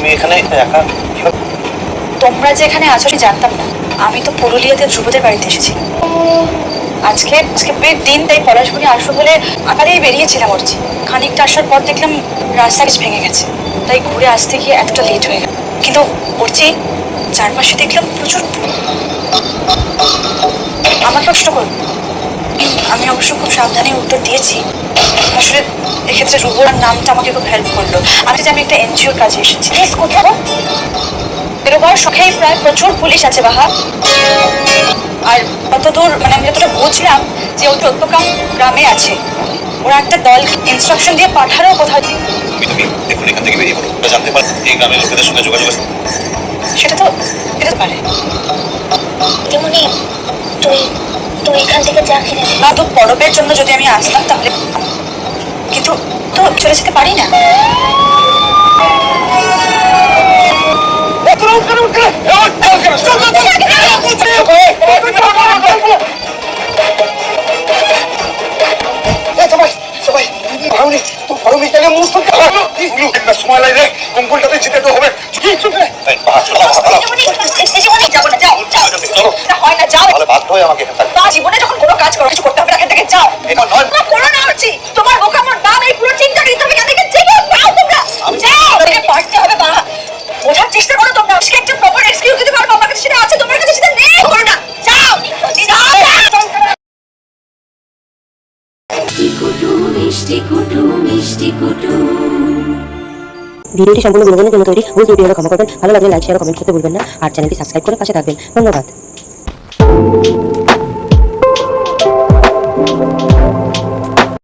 তুমি এখানে একা? তোমরা যে এখানে আছো জানতাম না। আমি তো পুরুলিয়াতে ধ্রুবদের বাড়িতে এসেছি আজকে বিয়ের দিন, তাই পলাশবনি আসবো বলে আকারেই বেরিয়েছিলাম অর্চি। খানিকটা আসার পর দেখলাম রাস্তা কিছু ভেঙে গেছে, তাই ঘুরে আসতে গিয়ে এতটা লেট হয়ে গেল। কিন্তু অর্চি চারপাশে দেখলাম প্রচুর। আমাকে কষ্ট করো। আমি অবশ্য খুব সাবধানে উত্তর দিয়েছি। আসলে এক্ষেত্রে রুবুর নামটা আমাকে খুব হেল্প করলো। আমি একটা এনজিওর কাজে এসেছি। কোথাও বেরোবার সঙ্গেই প্রায় প্রচুর পুলিশ আছে বাহা। আর কতদূর আমি যতটা বুঝলাম যে ও চট্টগ্রাম গ্রামে আছে। ওরা একটা দল ইনস্ট্রাকশন দিয়ে পাঠারও কোথাও। তুমি দেখুন এখান থেকে বেরিয়ে পড়ো, জানতে পারো এই গ্রামের লোকেদের সঙ্গে যোগাযোগ আছে। সেটা তো পারে। দিদিমণি, তুই এখান থেকে যা কিনে না তো পরবের জন্য যদি আমি আসতাম তাহলে, কিন্তু তো চলে যেতে পারি না। সময় লাগে কঙ্কুলটাতে জিতে হবে। হয় না, যাও। বাধ্য হয়ে আমাকে জীবনে যখন কোনো কাজ করো কিছু করতে হবে না, এখান থেকে যাও। করো না হচ্ছি তোমার মুখ আমার নাম এই পুরো চিন্তাটা দিতে হবে। এখান থেকে যাও তোমরা, যাও। পারতে হবে মা, বোঝার চেষ্টা করো তোমরা। আজকে একটা প্রপার এক্সকিউজ দিতে পারবো। আমার কাছে সেটা আছে, তোমার কাছে সেটা নেই। করো না, যাও। ভিডিওটি সম্পূর্ণ বিনোদনের জন্য তৈরি। ভুল ত্রুটি হলে ক্ষমা করবেন। ভালো লাগলে লাইক, শেয়ার, কমেন্ট করতে ভুলবেন না। আর চ্যানেলটি সাবস্ক্রাইব করে পাশে থাকবেন। ধন্যবাদ।